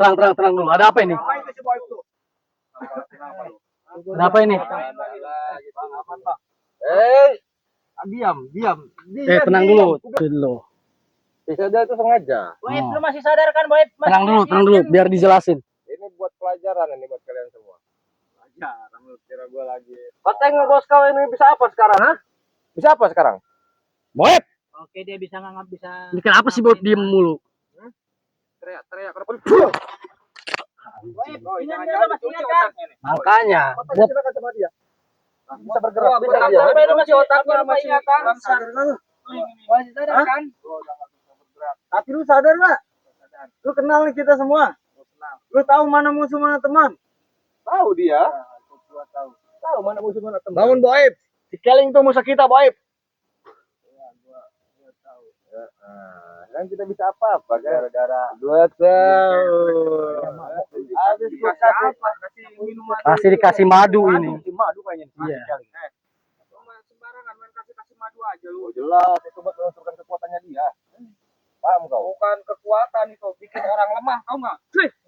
Tenang dulu. Ada apa ini? Ada apa ini? Diam. Tenang dulu. Bisa dia itu sengaja. Boib, lu masih sadar kan, Boib? Tenang dulu, biar dijelasin. Ini buat pelajaran ini buat kalian semua. Pelajaran lu kira gua lagi. Katanya bos kau ini bisa apa sekarang, ha? Bisa apa sekarang? Boib! Oke, dia bisa nganggap bisa. Ini kenapa sih Boib diem mulu? Teriak kenapa lu? Boib, ingat dia masih ingat kan? Makanya, Buat sama dia. Bisa bergerak. Sampai lu masih otaknya masih ingatan. Masih sadar kan? Tapi lu sadar nggak? Lu kenal nih kita semua. Lu tahu mana musuh mana teman? Tahu dia. Tahu mana musuh mana teman. Bangun Boib. Si Keling tuh musuh kita Boib. Kan kita bisa apa-apa kan? Gara-gara 2 tahun. Habis gua kasih minuman. pasti dikasih madu ini. Madu kayaknya. Iya. Sembarangan main kasih madu aja lu. Oh, jelas itu buat menunjukkan kekuatannya dia. Paham kau? Bukan kekuatan itu, bikin orang lemah, tau nggak?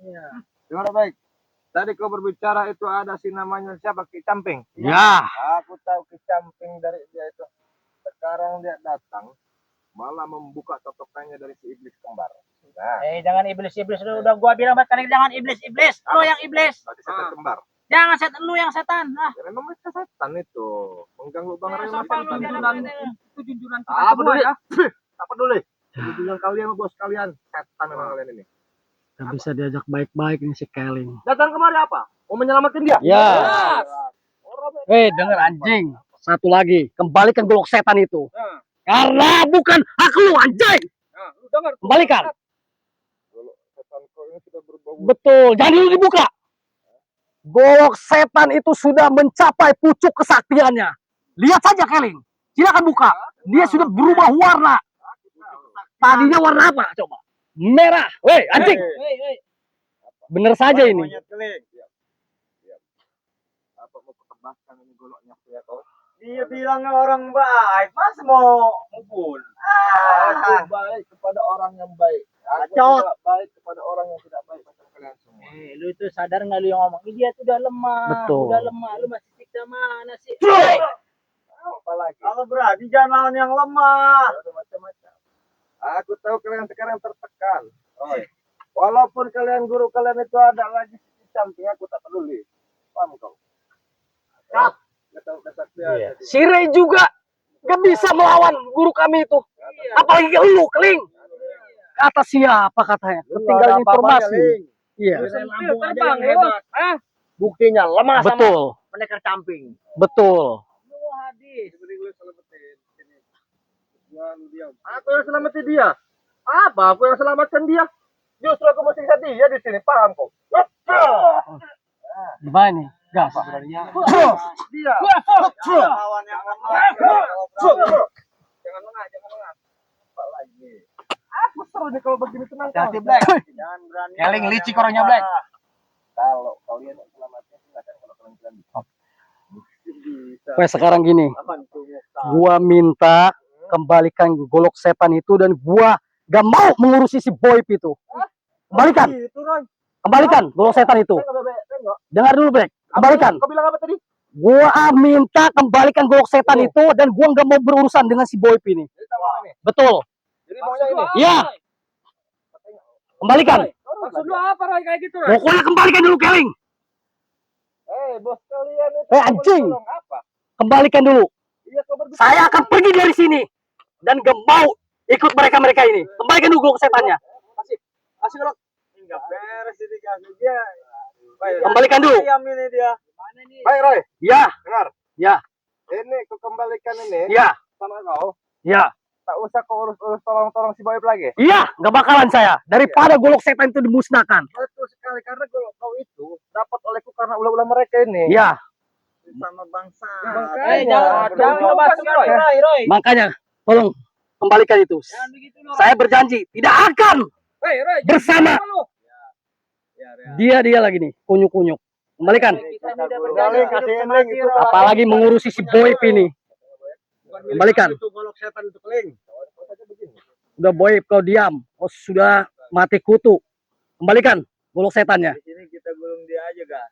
Iya. Dengar baik. Tadi kau berbicara itu ada si namanya siapa? Ki Camping. Ya. Aku tahu Ki Camping dari dia itu. Sekarang dia datang malah membuka totokannya dari si iblis kembar. Nah, Jangan iblis lu, udah gua bilang banget kali jangan iblis. Lu yang iblis. berarti setan kembar. Jangan setan, lu yang setan. Ah. Ya memang mereka setan itu. Mengganggu Bang Ray. Itu junjuran kita Apa semua dulu? ya. Apa dulu? Bilang kalian bos kalian setan memang kalian ini. Gak bisa diajak baik-baik nih si Keling. Datang kemari apa? Mau menyelamatkan dia? Ya. Denger anjing. Satu lagi, kembalikan golok setan itu. Karena bukan hak lu anjing. Lu dengar? Kembalikan. Kalau setan kau ini sudah berbau. Betul, jangan dulu dibuka. Golok setan itu sudah mencapai pucuk kesaktiannya. Lihat saja Keling. Silakan buka. Dia sudah berubah warna. Tadinya warna apa? Coba. Merah. Weh, anjing. Bener saja ini. Apa mau ketebaskan ini goloknya ya kau? Dia bilangnya orang baik, mas mau mukul. Aku baik kepada orang yang baik. Aku tidak baik kepada orang yang tidak baik macam kalian semua. Lu itu sadar nggak lu yang ngomong? Dia tuh udah lemah. Betul. Udah lemah, lu masih siksa mana sih? Apalagi kalau berani jangan lawan yang lemah. Macam-macam. Aku tahu kalian sekarang tertekan. Walaupun kalian guru kalian itu ada lagi di samping aku tak peduli. Paham kau? Si Ray juga gak bisa melawan guru kami itu. Apalagi lu, Keling. Kata siapa katanya? Ketinggalan informasi. Iya. Terbang hebat. Buktinya lemah sama Betul. pendekar camping. Betul. Lu hadis. Aku yang selamatin dia. Apa? Aku yang selamatkan dia. Justru aku mesti siksa dia di sini. Paham kau? Gimana nih? Gas. Dia. Lawan yang Jangan lengah. Apa lagi? Aku seru nih kalau begini tenang. Hati Black. Jangan berani. Keling licik orangnya Black. Kalau kalian selamatnya silakan kalau kalian bisa. Oke, sekarang gini. Gua minta kembalikan golok setan itu dan gua gak mau mengurusi si Boib itu. Kembalikan. Kembalikan golok setan itu. Dengar dulu, Black. Kembalikan. Kau bilang apa tadi? Gua minta kembalikan golok setan itu dan gua gak mau berurusan dengan si Boib ini. Betul. Jadi maunya ini. Iya. Kembalikan. Maksud lu apa Roy kayak gitu, Roy? Pokoknya kembalikan dulu, Keling. Bos kalian itu. Anjing. Apa? Kembalikan dulu. Iya, kau berbicara. Saya akan pergi dari sini dan gak mau ikut mereka ini. Kembalikan dulu golok setannya. Kasih kalau enggak beres ini kasih dia. Kembalikan dulu. Ayam ini dia. Mana nih? Baik, Roy. Ya, Dengar. ya, Ini kau kembalikan ini ya, sama kau. ya. Tak usah kau urus tolong si Boib lagi. Iya, gak bakalan saya. Daripada golok setan itu dimusnahkan. Betul sekali karena kalau kau itu dapat olehku karena ulah-ulah mereka ini. Iya, Sama bangsa. Jangan ngebahas Roy. makanya tolong kembalikan itu. Jangan begitu lu. Saya berjanji tidak akan Roy, bersama dia lagi nih, kunyuk-kunyuk. Kembalikan. Kita ini udah berjanji Kasih hidup semati, Roy. Apalagi mengurusi si Boib ini. Kembalikan. Itu golok setan itu Keling. Udah Boib kau diam. Kau sudah mati kutu. Kembalikan. golok setannya. Di sini kita gulung dia aja, Kak.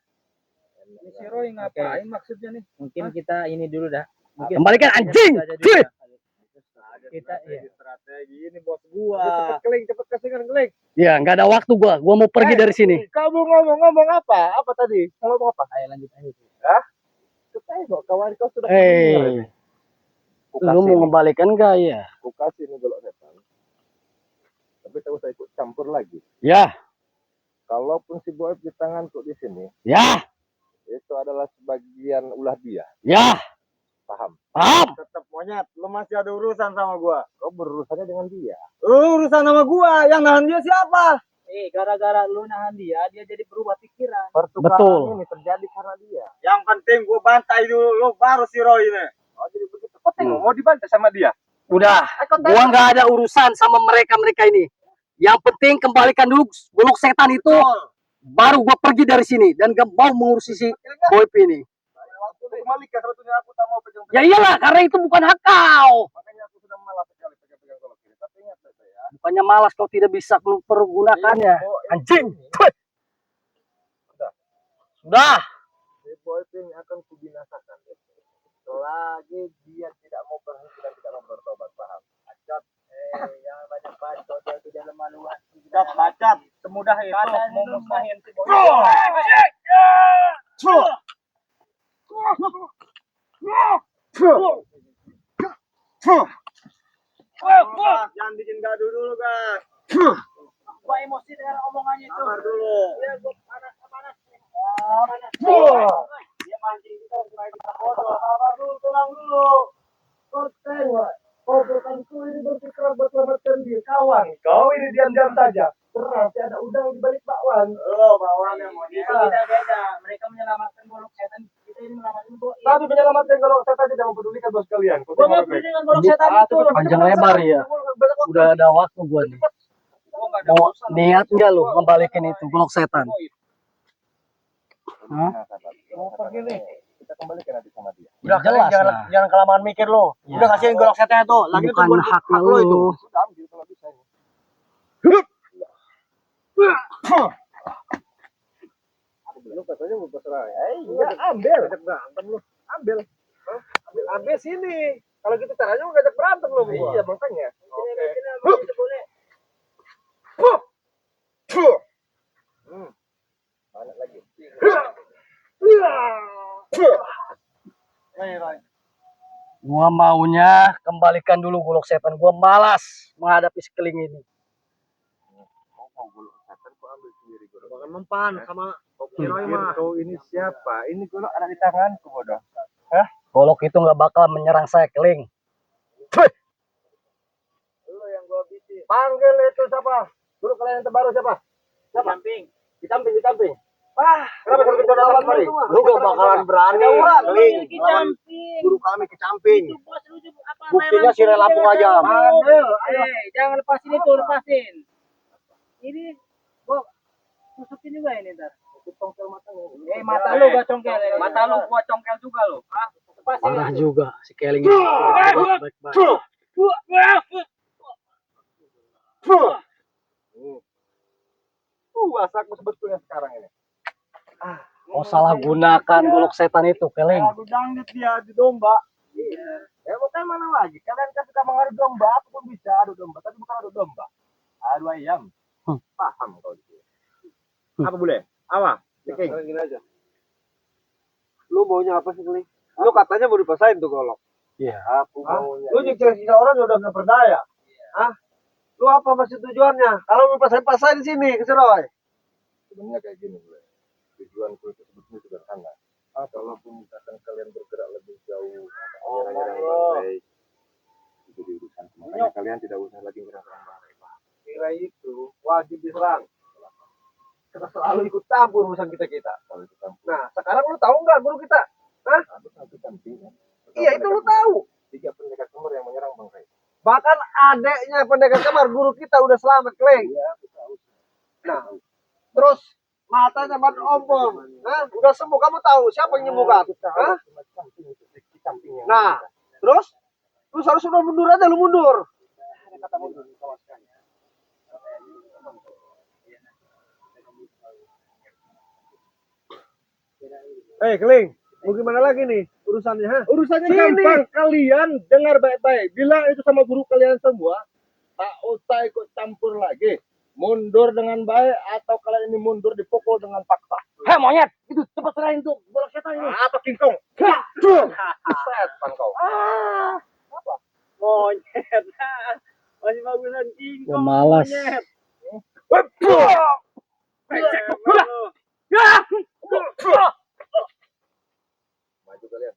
Ini si Roy ngapain maksudnya nih? Mungkin kita ini dulu dah. Mungkin Kembalikan anjing. Cuy. Kita Strategi ini bos gua. Cepet keling, cepet kesingan keling. Ya, nggak ada waktu gua mau pergi dari sini. Kamu ngomong apa? Apa tadi? Ngomong apa? ayo lanjut aja. Hah? Kita kok kawan kau sudah Lu mau ngembalikan gak ya? Ku kasih ini golok setan. Tapi tak usah ikut campur lagi. Ya, Kalaupun si Boy di tanganku di sini, ya, itu adalah sebagian ulah dia. ya. Paham? Paham? Tetap monyet, lu masih ada urusan sama gua. Kau berurusannya dengan dia. Urusan sama gua, yang nahan dia siapa? Gara-gara lu nahan dia jadi berubah pikiran. Pertukaran Betul. ini terjadi karena dia. Yang penting gua bantai dulu, lu baru si Roy ini. Oh jadi begitu. Kau tengok, mau dibantai sama dia. Udah, gua nggak ada urusan sama mereka ini. Yang penting kembalikan dulu golok setan itu, baru gua pergi dari sini dan gak mau mengurusi si Boy ini. Kembalikan sebetulnya aku tak mau pegang. Ya iyalah, karena itu bukan hak kau. Makanya aku sudah malas sekali pegang-pegang golok ini. Tapi ingat ya. Bukannya malas kau tidak bisa pergunakannya. Anjing. Cuy. Sudah. Si Boy ini akan kubinasakan. Selagi dia tidak mau berhenti dan tidak mau bertobat, paham? Bacot. Jangan banyak bacot, dia tidak lemah luas. Bacot. Semudah itu mau musnahin si Boy. Jangan bikin gaduh dulu, guys. Gua emosi dengan omongannya itu. Sabar dulu. Iya, gua panas. Dia mancing kita supaya kita bodoh. Sabar dulu, tenang dulu. Kau tengok. Kau berkanku ini berpikiran berselamatkan diri. Kawan, kau ini diam-diam saja. Berarti ada udang di balik bakwan. Oh, bakwan yang mau Itu beda. Mereka menyelamatkan golok setan. Kita ini menyelamatkan Boy. Tapi menyelamatkan kalau saya tidak mempedulikan bos kalian. Gua nggak peduli dengan golok setan itu. Panjang lebar ya. Udah ada waktu gua nih. Gua nggak ada Mau urusan. niat nggak lu ngembalikin itu golok setan? Hah? Mau pergi nih. Kita kembalikan nanti sama dia. Ya, jelas lah. Jangan kelamaan mikir lo. Ya. Udah kasihin golok setannya tuh. Lagi itu Bukan buat hak hak lo itu. lu. Sudah ambil kalau bisa ini. Lu katanya mau berserah. Iya, ambil. Ngajak berantem lu. Ambil. Ambil sini. Kalau gitu caranya mau ngajak berantem lu. Iya, makanya. Boleh. Banyak lagi. Gua maunya kembalikan dulu golok setan. Gua malas menghadapi sekeliling ini. Mau golok setan kau ambil sendiri golok. Bahkan mempan sama Roy mah. Kau ini siapa? Ini golok ada di tanganku bodoh. Golok itu nggak bakal menyerang saya, Keling. Lu yang gua bikin. Panggil itu siapa? Guru kalian yang terbaru siapa? Siapa? Di samping. Kenapa suruh kita lawan mari? Lu gak bakalan berani. Keling. Guru kami kecamping. Buktinya si Lampung aja. Jangan lepasin itu, lepasin. Ini gua tusukin juga ini ntar. Mata lu gua congkel. Mata lu gua congkel juga lu. Lepasin. Parah juga si Keling ini. Baik-baik. Asakmu sebetulnya sekarang ini. Oh, salah gunakan golok setan itu, Keling. Adu dangdut dia di domba. Ya bukan mana lagi. Kalian kan suka mengadu domba, aku pun bisa adu domba, tapi bukan adu domba. Adu ayam. Paham kau di sini. Apa boleh? Apa? Ceking. Gini aja. Lu maunya apa sih, Keling? Lu katanya mau dipasain tuh golok. Iya. Aku maunya. Lu nyiksa orang udah nggak berdaya. Hah? Lu apa maksud tujuannya? Kalau lu pasain di sini, ke Roy. Sebenarnya kayak gini, boleh. Tujuanku itu sebetulnya sederhana. Kalaupun misalkan kalian bergerak lebih jauh, menyerang Bangrai, itu jadi urusan. Makanya kalian tidak usah lagi menyerang Bangrai. Bangrai itu wajib diserang. Kita selalu ikut campur urusan kita. Nah, sekarang lu tahu nggak guru kita? Hah? Iya, itu lu tahu. 3 pendekar kembar yang menyerang Bangrai. Bahkan adeknya pendekar kembar guru kita udah selamat, Kleng. Iya, aku tahu. Nah, terus matanya ban ompong. Nah, udah sembuh. Kamu tahu siapa yang nyembuhkan? Hah? Nah, terus lu harus sudah mundur aja, lu mundur. Keling, mau gimana lagi nih urusannya? Ha? Urusannya Sini. gampang, kalian dengar baik-baik. Bilang itu sama guru kalian semua, tak usah ikut campur lagi. Mundur dengan baik atau kalian ini mundur dipukul dengan paksa. Hei monyet, itu cepat serahin tuh bola setan ini. Apa kingkong? Setan kau. Monyet. Masih bagusan Gua king malas. monyet. Maju kalian.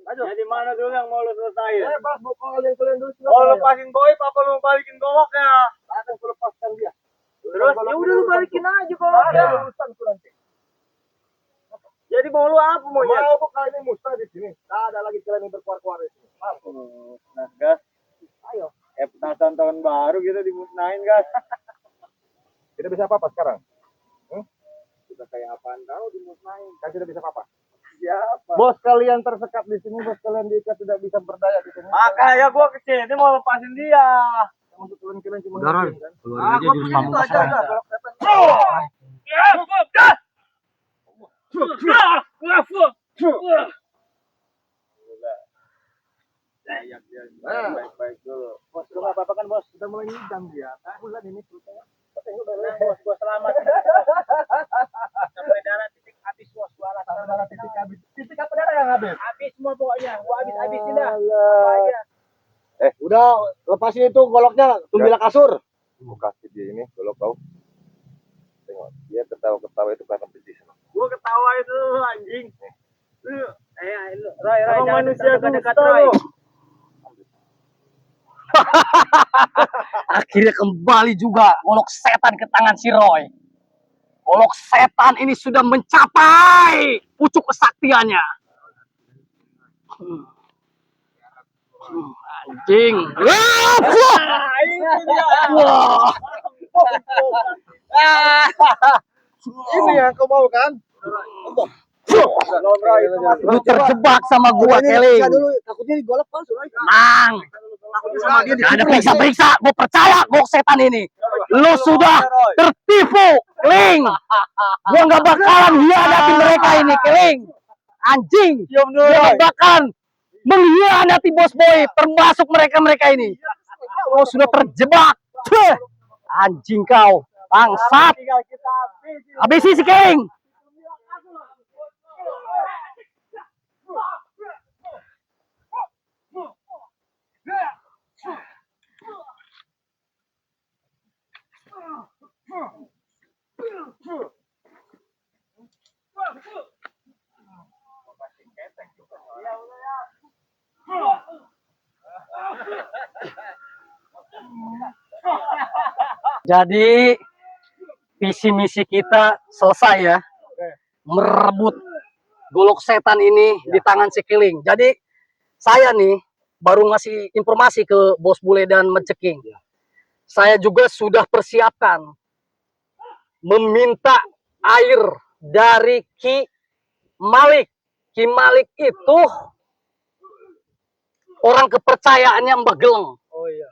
Jadi mana dulu yang mau lu selesain? Bebas mau kalian dulu. Oh, lepasin boy, apa lu balikin goloknya? Akan ku lepaskan dia. Terus ya udah lu balikin aja goloknya. Ada urusan ku nanti. Jadi mau lu apa monyet? Mau kalian ini musnah di sini. Tak ada lagi kalian yang berkuar-kuar di sini. Paham? Nah, gas. Ayo. Petasan tahun baru gitu dimusnahin, gas. Tidak bisa apa-apa sekarang. Udah kayak apaan tahu dimusnahin. Kan tidak bisa apa-apa. Siapa? Bos kalian tersekat di sini, bos kalian diikat tidak bisa berdaya di sini. Makanya gua kesini mau lepasin dia. Untuk kalian cuma Udah, Roy. ngikutin, kan? Keluar aja di rumah muka Itu aja, kalau kata Baik-baik dulu. bos lu nggak apa-apa kan bos? Sudah mulai ngidam dia. Bulan ini selesai. Bos, gua selamat. Sampai darah titik habis, bos. Gua alas Darah titik habis. Titik apa darah yang habis? habis semua pokoknya. Gua habis-habisin dah. Alah. Apa aja. Udah lepasin itu goloknya, tumbilah kasur. Mau kasih dia ini golok kau. Tengok, dia ketawa-ketawa itu karena pedih. Gua ketawa itu anjing. Lu Roy, Emang jangan manusia dekat-dekat, dusta Roy. lu. Akhirnya kembali juga golok setan ke tangan si Roy. Golok setan ini sudah mencapai pucuk kesaktiannya. Anjing. Wah. Ini yang kau mau kan? Lu terjebak sama gua, Kelly. Takutnya digolok palsu. Tenang. Gak ada periksa-periksa. Gua percaya golok setan ini. Lu sudah tertipu, Keling. Gua gak bakalan hianati mereka ini, Keling. Anjing. Gua gak bakalan mengkhianati Bos Boy, termasuk mereka-mereka ini. Kau sudah terjebak. Tuh. Anjing kau, bangsat. Habisi si Keling. Jadi visi misi kita selesai ya, merebut golok setan ini di tangan si Keling. Jadi saya nih baru ngasih informasi ke Bos Bule dan Menceking. Saya juga sudah persiapkan meminta air dari Ki Malik. Ki Malik itu orang kepercayaannya Mbah Geleng. Oh iya.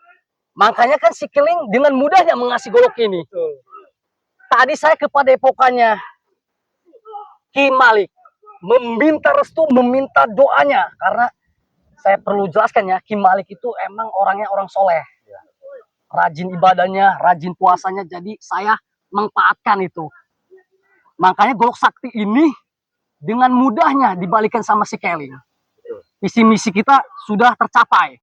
Makanya kan si Keling dengan mudahnya mengasih golok ini. Betul. Tadi saya ke padepokannya Ki Malik, meminta restu, meminta doanya. Karena saya perlu jelaskan ya, Ki Malik itu emang orangnya orang soleh. Rajin ibadahnya, rajin puasanya, jadi saya manfaatkan itu. Makanya golok sakti ini dengan mudahnya dibalikan sama si Keling. Visi misi kita sudah tercapai.